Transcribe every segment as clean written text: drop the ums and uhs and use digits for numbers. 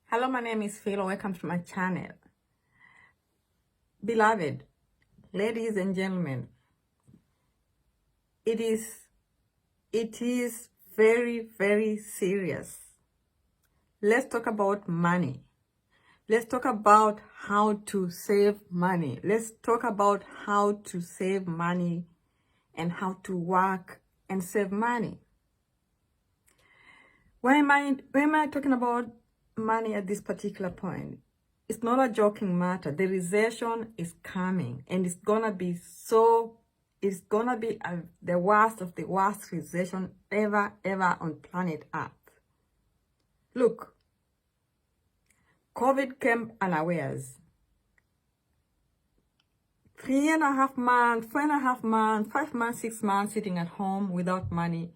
Hello, my name is Phil. Welcome to my channel. Beloved, ladies and gentlemen, it is very, very serious. Let's talk about money. Let's talk about how to save money. Let's talk about how to save money and how to work and save money. Why am I talking about money at this particular point? It's not a joking matter. The recession is coming, and it's gonna be the worst of the worst recession ever on planet Earth. Look, COVID came unawares. 3.5 months, 4.5 months, 5 months, 6 months sitting at home without money.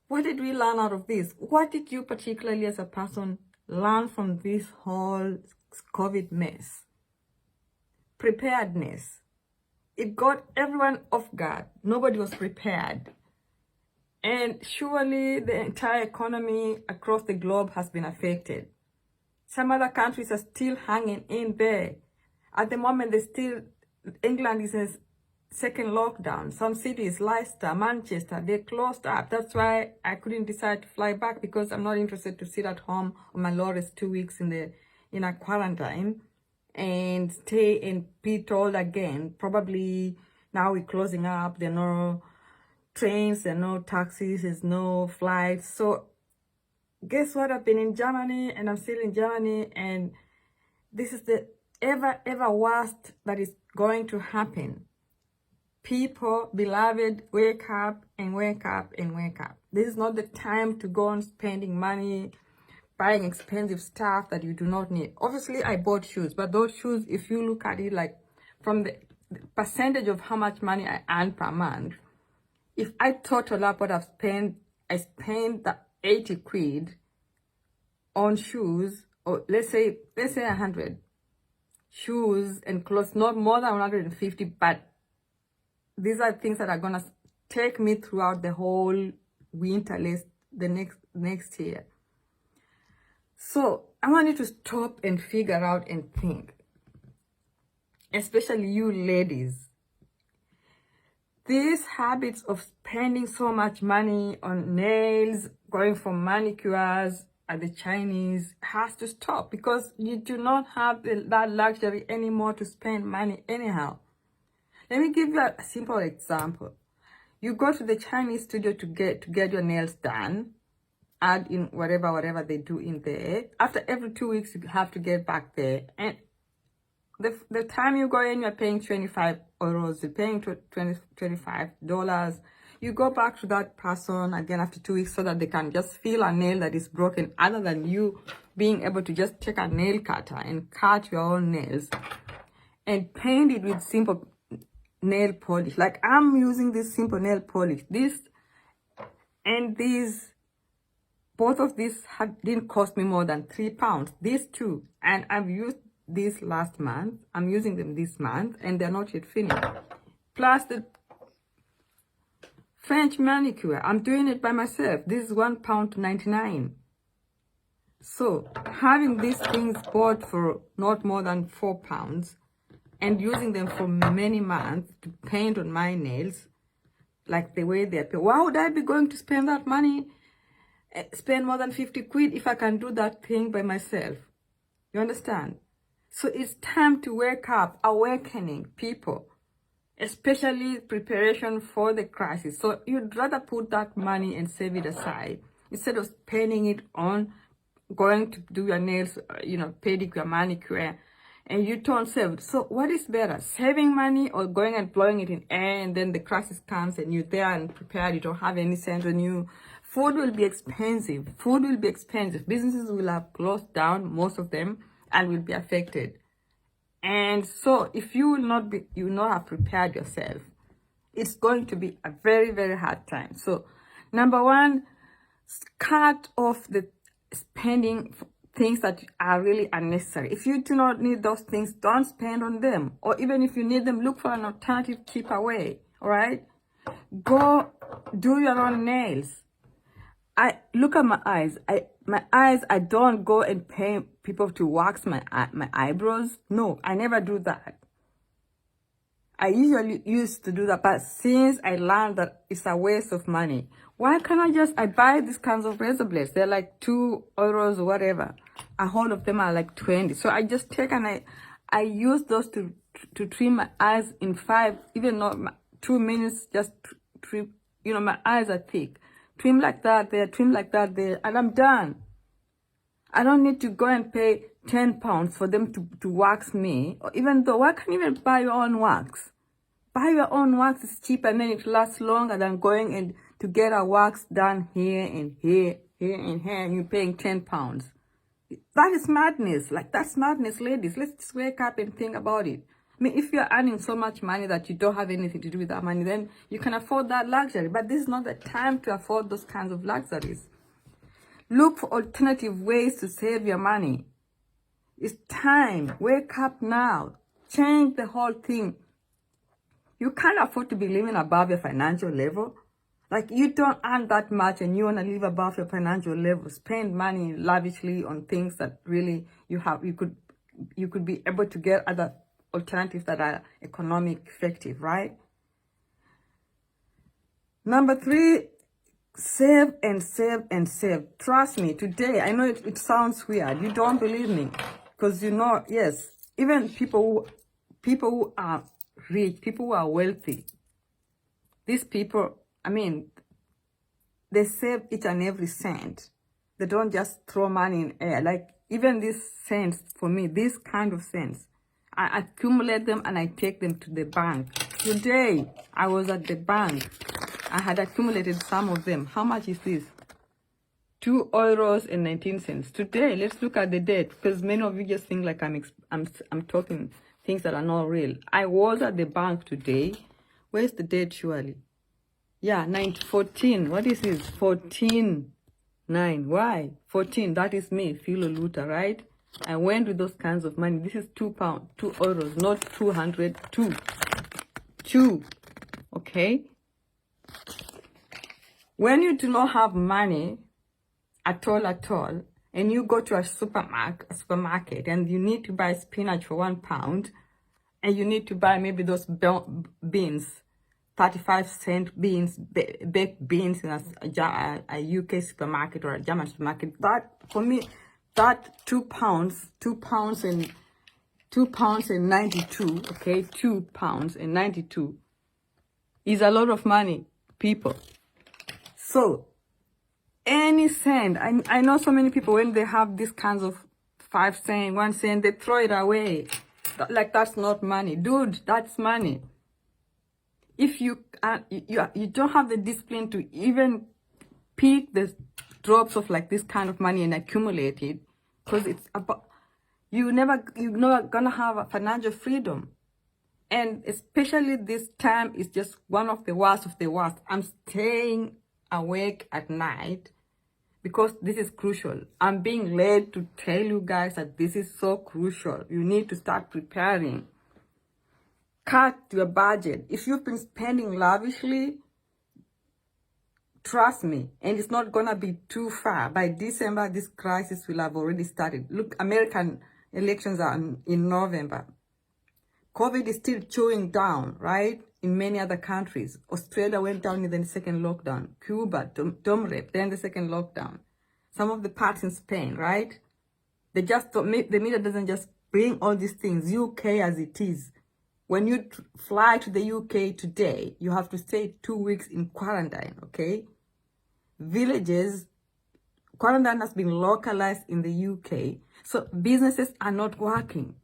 What did we learn out of this? What did you particularly as a person learn from this whole COVID mess? Preparedness. It got everyone off guard. Nobody was prepared. And surely the entire economy across the globe has been affected. Some other countries are still hanging in there. At the moment, England is in second lockdown. Some cities, Leicester, Manchester, they closed up. That's why I couldn't decide to fly back, because I'm not interested to sit at home on my lowest 2 weeks in a quarantine and stay and be told again, probably now we're closing up, there are no trains, there are no taxis, there's no flights. So guess what? I've been in Germany and I'm still in Germany, and this is the ever worst that is going to happen. People, beloved, wake up and wake up and wake up. This is not the time to go on spending money, buying expensive stuff that you do not need. Obviously, I bought shoes, but those shoes, if you look at it like from the percentage of how much money I earn per month, if I total up what I've spent, I spent the 80 quid on shoes, or let's say 100 shoes and clothes, not more than 150, but these are things that are gonna take me throughout the whole winter, the next year. So I want you to stop and figure out and think, especially you ladies. These habits of spending so much money on nails, going for manicures at the Chinese, has to stop, because you do not have that luxury anymore to spend money anyhow. Let me give you a simple example. You go to the Chinese studio to get your nails done, add in whatever they do in there. After every 2 weeks, you have to get back there. And the time you go in, you're paying 25 euros, you're paying $25. You go back to that person again after 2 weeks so that they can just feel a nail that is broken, other than you being able to just take a nail cutter and cut your own nails and paint it with simple nail polish. Like I'm using this simple nail polish. Both of these didn't cost me more than £3. These two, and I've used these last month. I'm using them this month, and they're not yet finished. Plus the French manicure, I'm doing it by myself. This is £1.99. So having these things bought for not more than £4 and using them for many months to paint on my nails, like the way they're paid. Why would I be going to spend that money, spend more than 50 quid if I can do that thing by myself? You understand? So it's time to wake up, awakening people, especially preparation for the crisis. So you'd rather put that money and save it aside instead of spending it on going to do your nails, pedicure, manicure, and you don't save. So what is better, saving money or going and blowing it in air, and then the crisis comes and you're there and prepared, you don't have any sense on you? Food will be expensive. Businesses will have closed down, most of them, and will be affected. And so if you will not have prepared yourself, it's going to be a very, very hard time. So number one, cut off the spending things that are really unnecessary. If you do not need those things, don't spend on them. Or even if you need them, look for an alternative, keep away. All right? Go do your own nails. I look at my eyes. my eyes, I don't go and pay people to wax my eyebrows. No, I never do that. I usually used to do that, but since I learned that it's a waste of money, why can't I buy these kinds of razor blades? They're like €2 or whatever. A whole of them are like 20. So I just take and I use those to trim my eyes in 5, even not 2 minutes, just trim, my eyes are thick. Trim like that there, trim like that there, and I'm done. I don't need to go and pay £10 for them to wax me. Or even though, why can't you even buy your own wax? Buy your own wax, it's cheaper, and then it lasts longer than going and to get a wax done here and here, and you're paying £10. That is madness. Like, that's madness, ladies. Let's just wake up and think about it. I mean, if you're earning so much money that you don't have anything to do with that money, then you can afford that luxury. But this is not the time to afford those kinds of luxuries. Look for alternative ways to save your money. It's time. Wake up now. Change the whole thing. You can't afford to be living above your financial level. Like, you don't earn that much and you want to live above your financial level. Spend money lavishly on things that really you could be able to get other alternatives that are economic effective, right? Number 3, save and save and save. Trust me, today, I know it sounds weird. You don't believe me. Because yes, even people who are rich, people who are wealthy, these people, I mean, they save each and every cent. They don't just throw money in air. Like, even these cents, for me, these kind of cents, I accumulate them and I take them to the bank. Today, I was at the bank. I had accumulated some of them. How much is this? €2.19. Today, let's look at the date, because many of you just think like I'm talking things that are not real. I was at the bank today. Where's the date, surely? Yeah, 9/14. What is this? 14/9. Why? 14. That is me, Philo Luther, right? I went with those kinds of money. This is £2, €2, not 200. Two. Okay? When you do not have money at all, and you go to a supermarket and you need to buy spinach for £1, and you need to buy maybe those beans, 35-cent beans, baked beans in a UK supermarket or a German supermarket. That, for me, that £2 and 92, okay, £2 and 92 is a lot of money, people. So, any cent, I know so many people, when they have these kinds of 5 cent, 1 cent, they throw it away. Like, that's not money. Dude, that's money. If you don't have the discipline to even pick the drops of like this kind of money and accumulate it, because it's about, you're never gonna have a financial freedom. And especially this time is just one of the worst of the worst. I'm staying awake at night because this is crucial. I'm being led to tell you guys that this is so crucial. You need to start preparing. Cut your budget. If you've been spending lavishly, trust me, and it's not gonna be too far. By December, this crisis will have already started. Look, American elections are in November. COVID is still chewing down, right? In many other countries. Australia went down in the second lockdown. Cuba, Domrep, then the second lockdown. Some of the parts in Spain, right? The media doesn't just bring all these things. UK as it is. When you fly to the UK today, you have to stay 2 weeks in quarantine, okay? Villages, quarantine has been localized in the UK. So businesses are not working.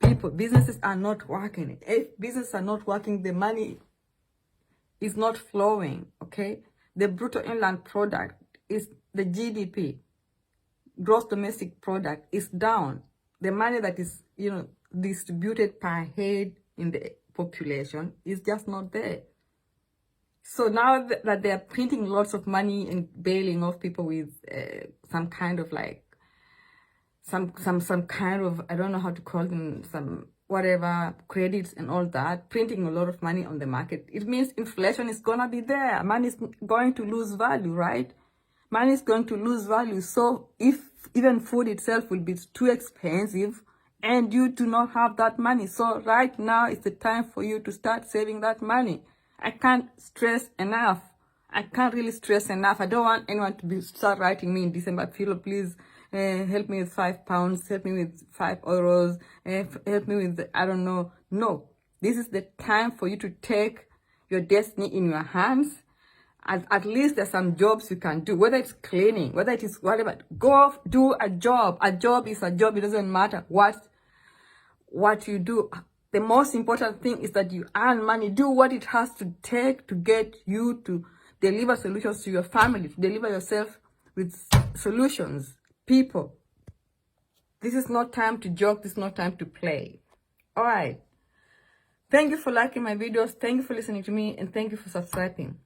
People, businesses are not working. If businesses are not working, the money is not flowing, okay? The brutto inland product is the GDP, gross domestic product, is down. The money that is, distributed per head in the population is just not there. So now that they are printing lots of money and bailing off people with some kind of like, some kind of, I don't know how to call them, some whatever, credits and all that, printing a lot of money on the market, it means inflation is gonna be there. Money is going to lose value, right? money is going to lose value. So if even food itself will be too expensive and you do not have that money, so right now is the time for you to start saving that money. I can't stress enough. I can't really stress enough. I don't want anyone to start writing me in December, Philo, please help me with £5, help me with €5, help me with, I don't know. No, this is the time for you to take your destiny in your hands. At least there's some jobs you can do, whether it's cleaning, whether it is whatever. Go off, do a job. A job is a job. It doesn't matter what you do. The most important thing is that you earn money. Do what it has to take to get you to deliver solutions to your family, to deliver yourself with solutions. People, this is not time to joke. This is not time to play. All right. Thank you for liking my videos. Thank you for listening to me. And thank you for subscribing.